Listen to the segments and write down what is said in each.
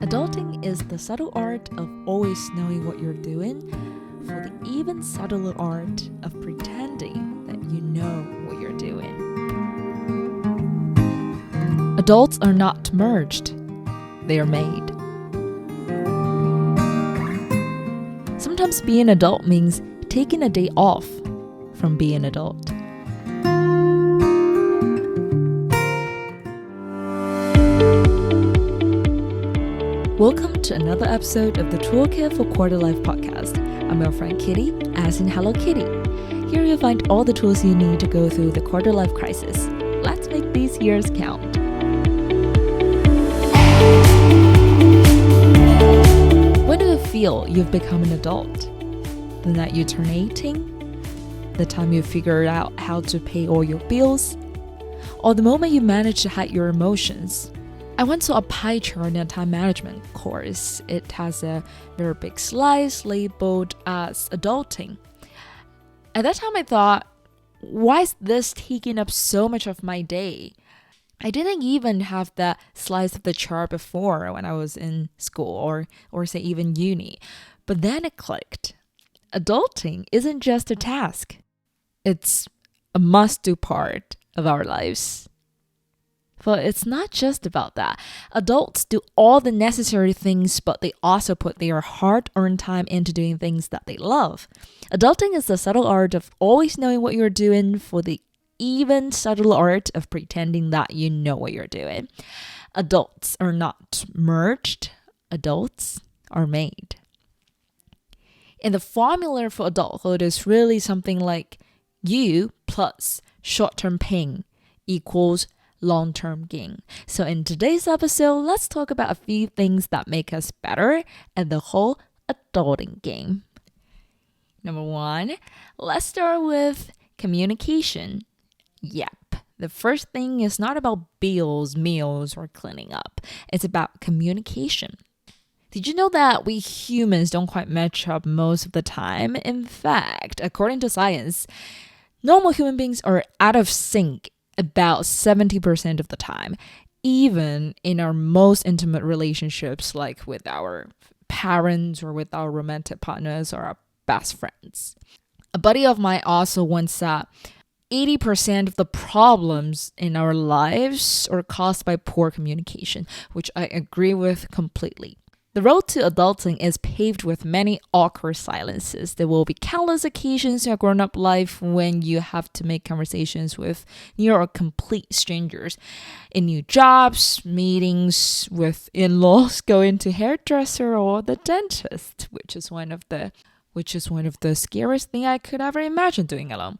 Adulting is the subtle art of always knowing what you're doing, for the even subtler art of pretending that you know what you're doing. Adults are not merged, they are made. Sometimes being an adult means taking a day off from being an adult. Welcome to another episode of the Toolkit for Quarterlife podcast. I'm your friend Kitty, as in Hello Kitty. Here you'll find all the tools you need to go through the quarter-life crisis. Let's make these years count. When do you feel you've become an adult? The night you turn 18? The time you figure out how to pay all your bills? Or the moment you manage to hide your emotions? I went to a pie chart and a time management course. It has a very big slice labeled as adulting. At that time I thought, why is this taking up so much of my day? I didn't even have that slice of the chart before when I was in school or say even uni. But then it clicked. Adulting isn't just a task. It's a must-do part of our lives. But it's not just about that. Adults do all the necessary things, but they also put their hard-earned time into doing things that they love. Adulting is the subtle art of always knowing what you're doing, for the even subtle art of pretending that you know what you're doing. Adults are not merged. Adults are made. And the formula for adulthood is really something like you plus short-term pain equals long-term gain. So in today's episode, let's talk about a few things that make us better at the whole adulting game. Number 1, let's start with communication. Yep. The first thing is not about bills, meals, or cleaning up. It's about communication. Did you know that we humans don't quite match up most of the time? In fact, according to science, normal human beings are out of sync about 70% of the time, even in our most intimate relationships, like with our parents or with our romantic partners or our best friends. A buddy of mine also once said 80% of the problems in our lives are caused by poor communication, which I agree with completely. The road to adulting is paved with many awkward silences. There will be countless occasions in your grown-up life when you have to make conversations with near or complete strangers. In new jobs, meetings with in-laws, going to hairdresser or the dentist, which is one of the scariest thing I could ever imagine doing alone.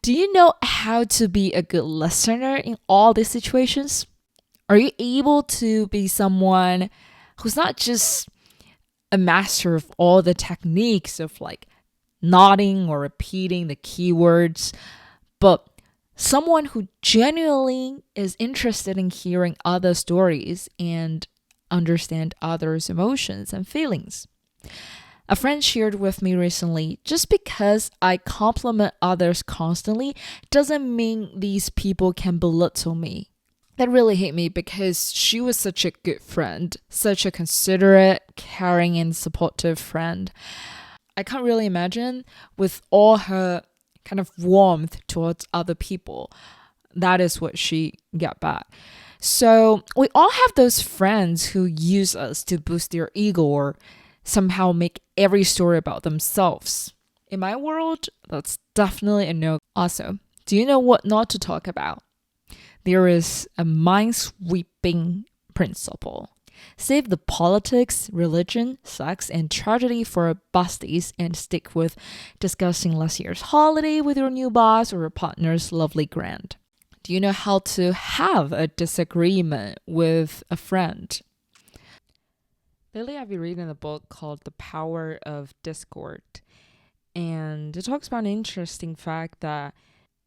Do you know how to be a good listener in all these situations? Are you able to be someone who's not just a master of all the techniques of like nodding or repeating the keywords, but someone who genuinely is interested in hearing other stories and understand others' emotions and feelings? A friend shared with me recently, just because I compliment others constantly doesn't mean these people can belittle me. That really hit me because she was such a good friend, such a considerate, caring, and supportive friend. I can't really imagine with all her kind of warmth towards other people. That is what she got back. So we all have those friends who use us to boost their ego or somehow make every story about themselves. In my world, that's definitely a no. Also, do you know what not to talk about? There is a mind-sweeping principle. Save the politics, religion, sex, and tragedy for besties and stick with discussing last year's holiday with your new boss or your partner's lovely grand. Do you know how to have a disagreement with a friend? Lately, I've been reading a book called The Power of Discord. And it talks about an interesting fact that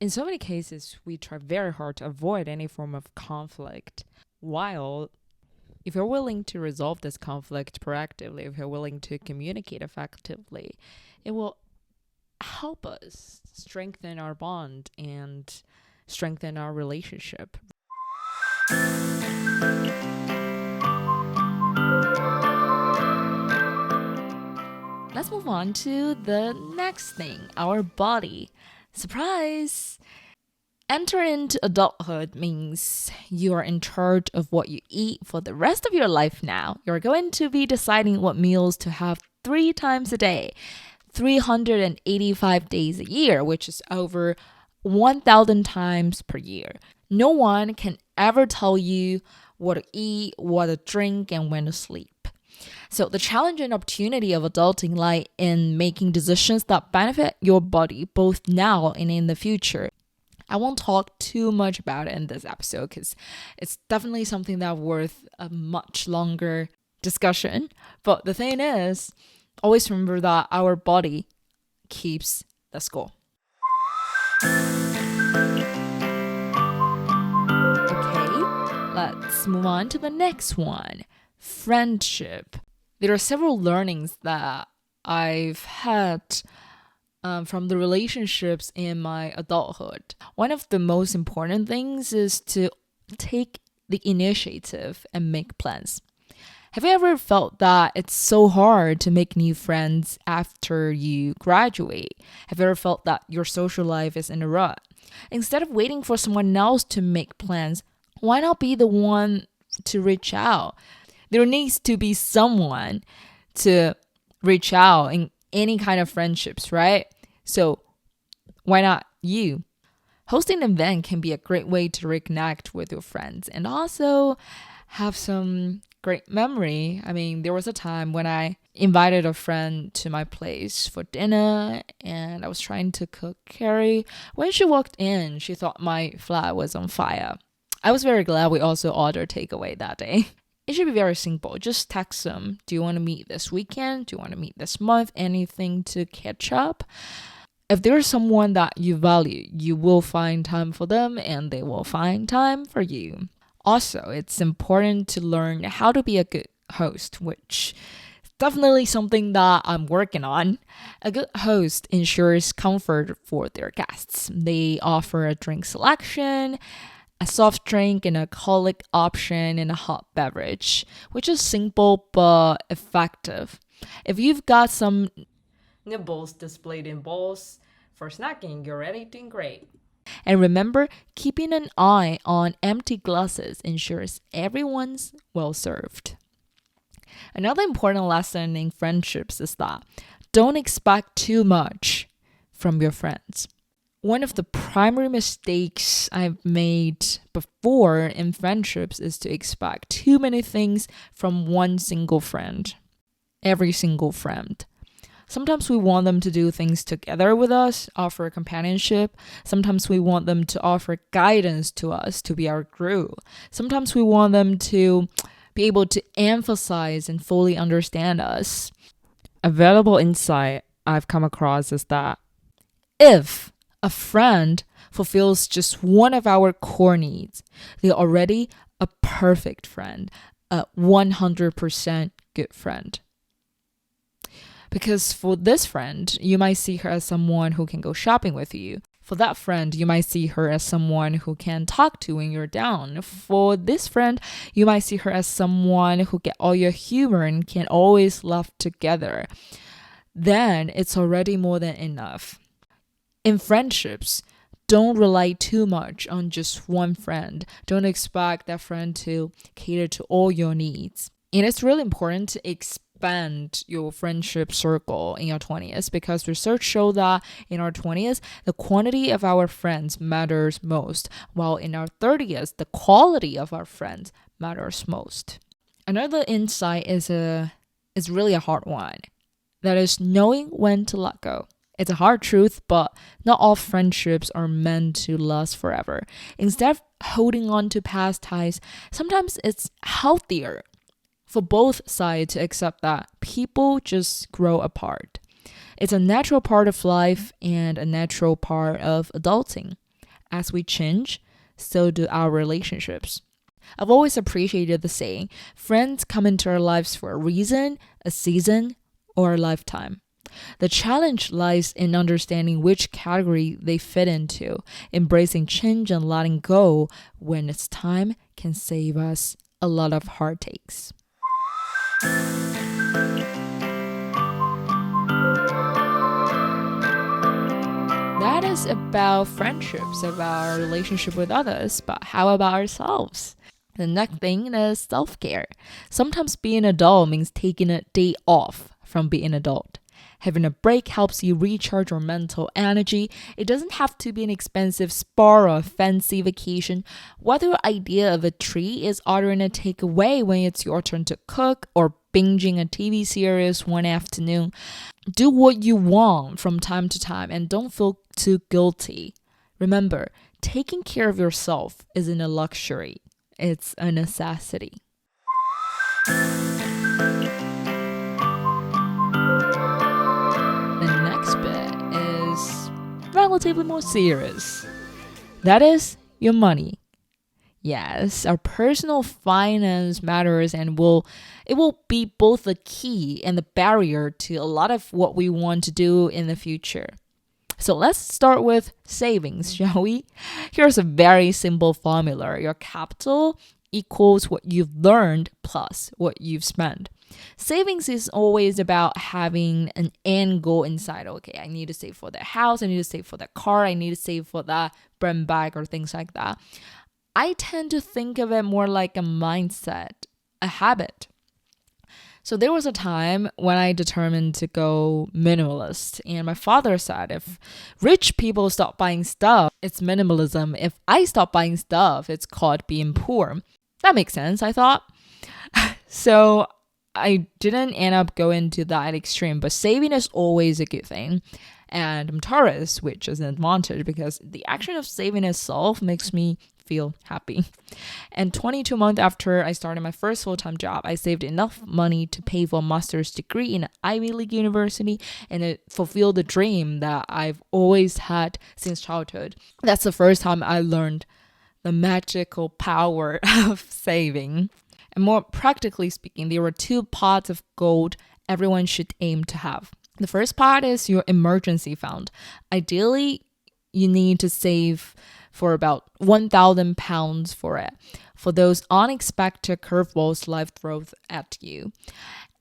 in so many cases, we try very hard to avoid any form of conflict. While if you're willing to resolve this conflict proactively, if you're willing to communicate effectively, it will help us strengthen our bond and strengthen our relationship. move on to the next thing, our body. Surprise! Enter into adulthood means you are in charge of what you eat for the rest of your life now. You're going to be deciding what meals to have 3 times a day, 385 days a year, which is over 1,000 times per year. No one can ever tell you what to eat, what to drink, and when to sleep. So the challenge and opportunity of adulting lie in making decisions that benefit your body both now and in the future. I won't talk too much about it in this episode because it's definitely something that's worth a much longer discussion. But the thing is, always remember that our body keeps the score. Okay, let's move on to the next one. Friendship. There are several learnings that I've had from the relationships in my adulthood. One of the most important things is to take the initiative and make plans. Have you ever felt that it's so hard to make new friends after you graduate? Have you ever felt that your social life is in a rut? Instead of waiting for someone else to make plans, why not be the one to reach out? There needs to be someone to reach out in any kind of friendships, right? So why not you? Hosting an event can be a great way to reconnect with your friends and also have some great memory. I mean, there was a time when I invited a friend to my place for dinner and I was trying to cook curry. When she walked in, she thought my flat was on fire. I was very glad we also ordered takeaway that day. It should be very simple. Just text them. Do you want to meet this weekend? Do you want to meet this month? Anything to catch up? If there's someone that you value, you will find time for them and they will find time for you. Also, it's important to learn how to be a good host, which is definitely something that I'm working on. A good host ensures comfort for their guests. They offer a drink selection, a soft drink, an alcoholic option, and a hot beverage, which is simple but effective. If you've got some nibbles displayed in bowls for snacking, you're already doing great. And remember, keeping an eye on empty glasses ensures everyone's well served. Another important lesson in friendships is that don't expect too much from your friends. One of the primary mistakes I've made before in friendships is to expect too many things from one single friend. Every single friend. Sometimes we want them to do things together with us, offer companionship. Sometimes we want them to offer guidance to us, to be our guru. Sometimes we want them to be able to emphasize and fully understand us. A valuable insight I've come across is that if a friend fulfills just one of our core needs, they're already a perfect friend, a 100% good friend. Because for this friend, you might see her as someone who can go shopping with you. For that friend, you might see her as someone who can talk to when you're down. For this friend, you might see her as someone who get all your humor and can always laugh together. Then it's already more than enough. In friendships, don't rely too much on just one friend. Don't expect that friend to cater to all your needs. And it's really important to expand your friendship circle in your 20s because research shows that in our 20s, the quantity of our friends matters most, while in our 30s, the quality of our friends matters most. Another insight is really a hard one. That is knowing when to let go. It's a hard truth, but not all friendships are meant to last forever. Instead of holding on to past ties, sometimes it's healthier for both sides to accept that people just grow apart. It's a natural part of life and a natural part of adulting. As we change, so do our relationships. I've always appreciated the saying, friends come into our lives for a reason, a season, or a lifetime. The challenge lies in understanding which category they fit into. Embracing change and letting go when it's time can save us a lot of heartaches. just about friendships, about our relationship with others, but how about ourselves? The next thing is self-care. Sometimes being an adult means taking a day off from being an adult. Having a break helps you recharge your mental energy. It doesn't have to be an expensive spa or a fancy vacation. Whether your idea of a treat is ordering a takeaway when it's your turn to cook or binging a TV series one afternoon, do what you want from time to time and don't feel too guilty. Remember, taking care of yourself isn't a luxury. It's a necessity. The next bit is relatively more serious. That is your money. Yes, our personal finance matters and it will be both the key and the barrier to a lot of what we want to do in the future. So let's start with savings, shall we? Here's a very simple formula. Your capital equals what you've learned plus what you've spent. Savings is always about having an end goal inside. Okay, I need to save for that house, I need to save for that car, I need to save for that brand bag or things like that. I tend to think of it more like a mindset, a habit. So there was a time when I determined to go minimalist, and my father said if rich people stop buying stuff, it's minimalism. If I stop buying stuff, it's called being poor. That makes sense, I thought. So I didn't end up going to that extreme, but saving is always a good thing. And I'm Taurus, which is an advantage because the action of saving itself makes me feel happy. And 22 months after I started my first full-time job, I saved enough money to pay for a master's degree in an Ivy League university, and it fulfilled the dream that I've always had since childhood. That's the first time I learned the magical power of saving. And more practically speaking, there were 2 pots of gold everyone should aim to have. The first part is your emergency fund. Ideally, you need to save for about £1,000 for it, for those unexpected curveballs life throws at you.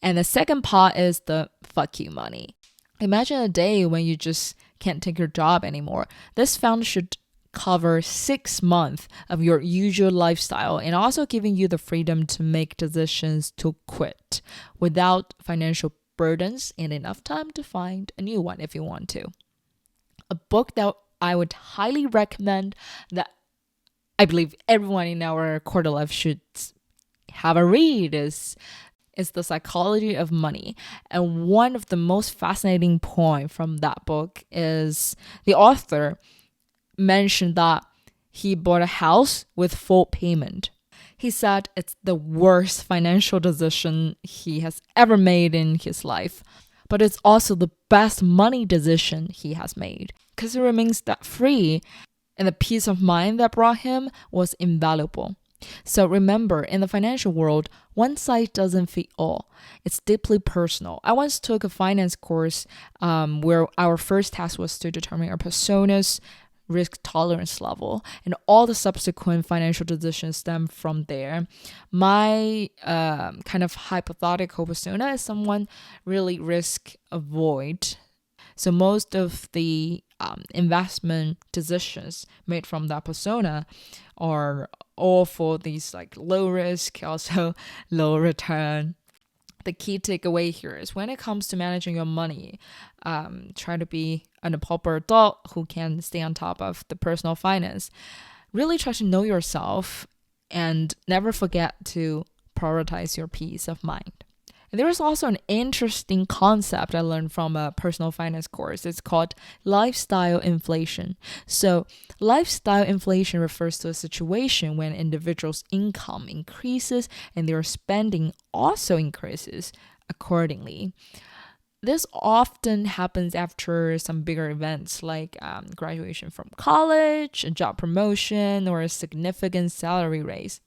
And the second part is the fuck you money. Imagine a day when you just can't take your job anymore. This fund should cover 6 months of your usual lifestyle and also giving you the freedom to make decisions to quit without financial burdens and enough time to find a new one if you want to. A book that I would highly recommend that I believe everyone in our Quarterlife should have a read is The Psychology of Money. And one of the most fascinating points from that book is the author mentioned that he bought a house with full payment. He said it's the worst financial decision he has ever made in his life, but it's also the best money decision he has made because it remains debt-free, and the peace of mind that brought him was invaluable. So remember, in the financial world, one size doesn't fit all. It's deeply personal. I once took a finance course where our first task was to determine our personas, risk tolerance level, and all the subsequent financial decisions stem from there. My kind of hypothetical persona is someone really risk avoid. So most of the investment decisions made from that persona are all for these like low risk, also low return. The key takeaway here is when it comes to managing your money, try to be an proper adult who can stay on top of the personal finance. Really try to know yourself and never forget to prioritize your peace of mind. And there is also an interesting concept I learned from a personal finance course. It's called lifestyle inflation. So lifestyle inflation refers to a situation when individuals' income increases and their spending also increases accordingly. This often happens after some bigger events like graduation from college, a job promotion, or a significant salary raise.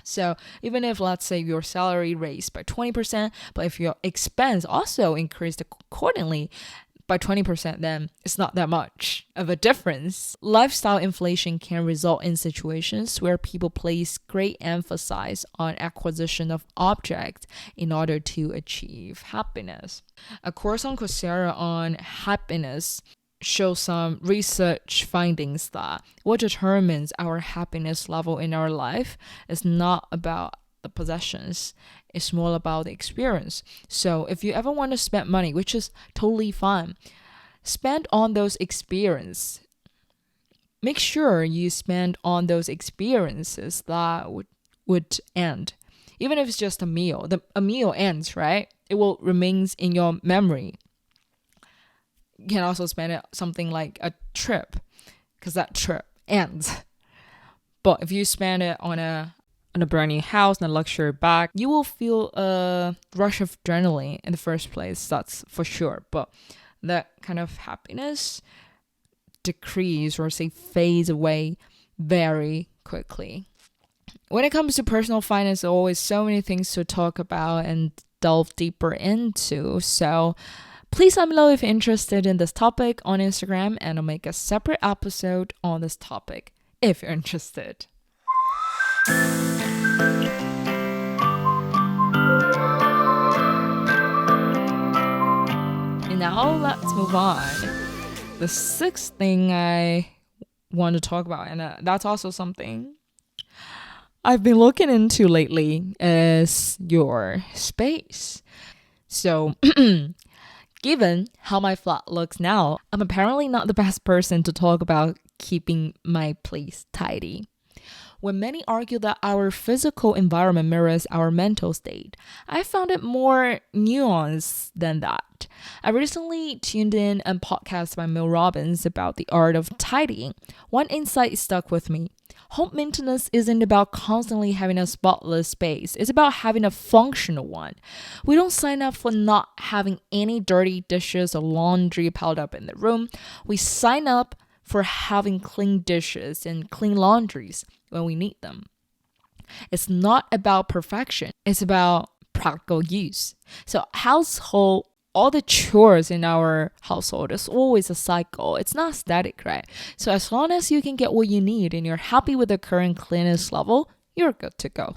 So even if, let's say, your salary raised by 20%, but if your expense also increased accordingly by 20%, then it's not that much of a difference. Lifestyle inflation can result in situations where people place great emphasis on acquisition of objects in order to achieve happiness. A course on Coursera on happiness show some research findings that what determines our happiness level in our life is not about the possessions. It's more about the experience. So if you ever want to spend money, which is totally fine, spend on those experiences. Make sure you spend on those experiences that would end. Even if it's just a meal. A meal ends, right? It will remains in your memory. You can also spend it something like a trip, because that trip ends. But if you spend it on a brand new house and a luxury bag, you will feel a rush of adrenaline in the first place, that's for sure. But that kind of happiness decrease or say fades away very quickly. When it comes to personal finance, there are always so many things to talk about and delve deeper into. So please let me know if you're interested in this topic on Instagram, and I'll make a separate episode on this topic if you're interested. And now let's move on. The sixth thing I want to talk about, and that's also something I've been looking into lately, is your space. So given how my flat looks now, I'm apparently not the best person to talk about keeping my place tidy. When many argue that our physical environment mirrors our mental state, I found it more nuanced than that. I recently tuned in a podcast by Mel Robbins about the art of tidying. One insight stuck with me. Home maintenance isn't about constantly having a spotless space. It's about having a functional one. We don't sign up for not having any dirty dishes or laundry piled up in the room. We sign up for having clean dishes and clean laundries when we need them. It's not about perfection. It's about practical use. So all the chores in our household is always a cycle. It's not static, right? So as long as you can get what you need and you're happy with the current cleanliness level, you're good to go.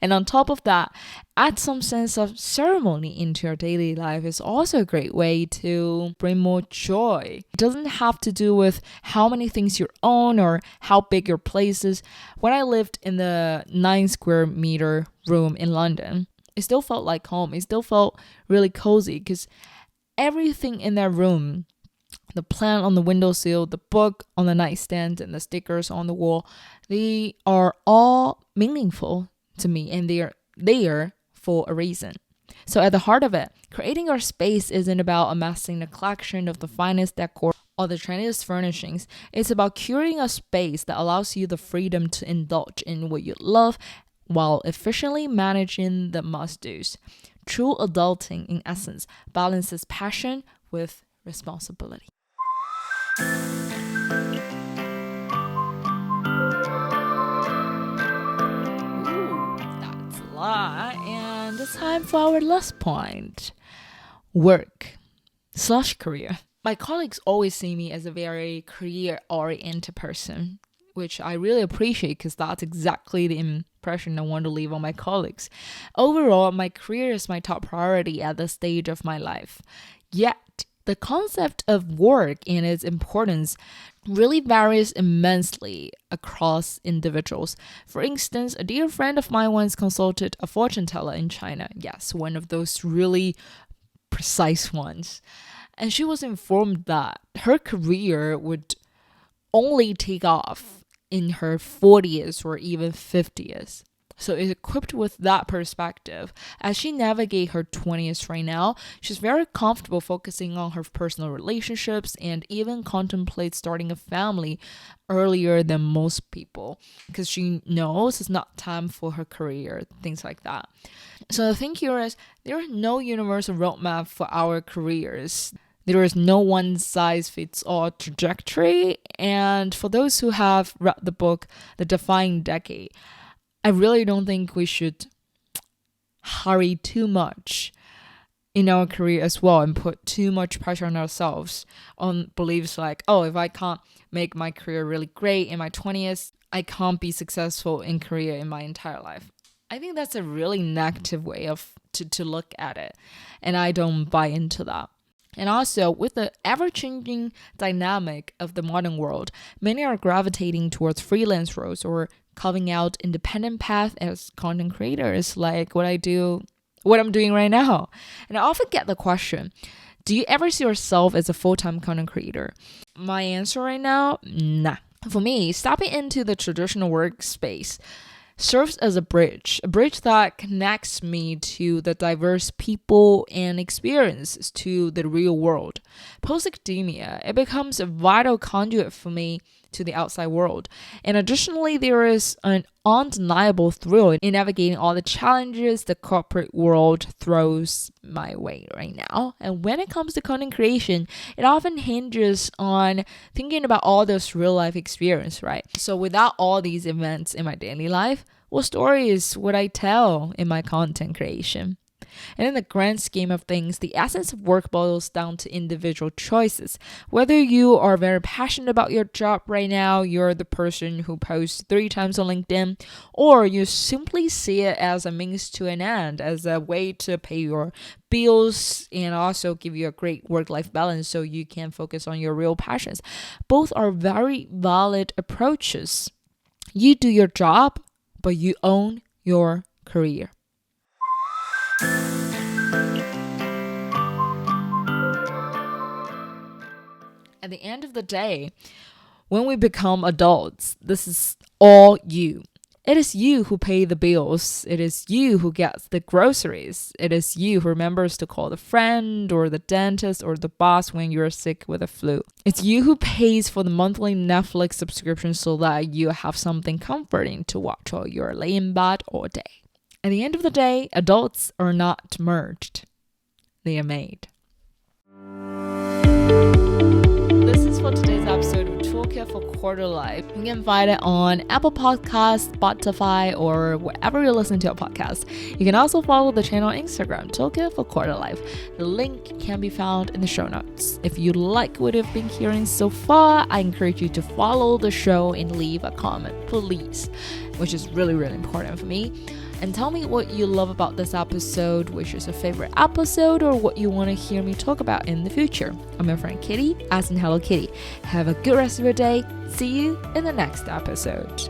And on top of that, add some sense of ceremony into your daily life is also a great way to bring more joy. It doesn't have to do with how many things you own or how big your place is. When I lived in the 9 square meter room in London, it still felt like home. It still felt really cozy because everything in that room, the plant on the windowsill, the book on the nightstand, and the stickers on the wall, they are all meaningful to me, and they are there for a reason. So at the heart of it, creating your space isn't about amassing a collection of the finest decor or the trendiest furnishings. It's about curating a space that allows you the freedom to indulge in what you love while efficiently managing the must-dos. True adulting, in essence, balances passion with responsibility. That's a lot. And it's time for our last point. Work/career. My colleagues always see me as a very career-oriented person, which I really appreciate because that's exactly the impression I want to leave on my colleagues. Overall, my career is my top priority at this stage of my life. Yet, the concept of work and its importance really varies immensely across individuals. For instance, a dear friend of mine once consulted a fortune teller in China. Yes, one of those really precise ones. And she was informed that her career would only take off in her 40s or even 50s. So equipped with that perspective, as she navigates her 20s right now, she's very comfortable focusing on her personal relationships and even contemplates starting a family earlier than most people because she knows it's not time for her career, things like that. So the thing here is there is no universal roadmap for our careers. There is no one-size-fits-all trajectory. And for those who have read the book, The Defying Decade, I really don't think we should hurry too much in our career as well and put too much pressure on ourselves on beliefs like, oh, if I can't make my career really great in my 20s, I can't be successful in career in my entire life. I think that's a really negative way to look at it. And I don't buy into that. And also, with the ever-changing dynamic of the modern world, many are gravitating towards freelance roles or carving out independent path as content creators, like what I'm doing right now. And I often get the question, do you ever see yourself as a full-time content creator? My answer right now, nah. For me, stepping into the traditional workspace serves as a bridge that connects me to the diverse people and experiences to the real world. Post-academia, it becomes a vital conduit for me to the outside world. And additionally, there is an undeniable thrill in navigating all the challenges the corporate world throws my way right now. And when it comes to content creation, it often hinges on thinking about all those real life experience, right? So without all these events in my daily life, what stories would I tell in my content creation? And in the grand scheme of things, the essence of work boils down to individual choices. Whether you are very passionate about your job right now, you're the person who posts 3 times on LinkedIn, or you simply see it as a means to an end, as a way to pay your bills and also give you a great work-life balance so you can focus on your real passions. Both are very valid approaches. You do your job, but you own your career. At the end of the day, when we become adults, this is all you. It is you who pay the bills. It is you who gets the groceries. It is you who remembers to call the friend or the dentist or the boss when you're sick with a flu. It's you who pays for the monthly Netflix subscription so that you have something comforting to watch while you're laying in bed all day. At the end of the day, adults are not merged. They are made. This is for today's episode of Toolkit for Quarterlife. You can find it on Apple Podcasts, Spotify, or wherever you listen to a podcast. You can also follow the channel on Instagram, Toolkit for Quarterlife. The link can be found in the show notes. If you like what you've been hearing so far, I encourage you to follow the show and leave a comment, please, which is really, really important for me. And tell me what you love about this episode, which is a favorite episode, or what you want to hear me talk about in the future. I'm your friend Kitty, as in Hello Kitty. Have a good rest of your day. See you in the next episode.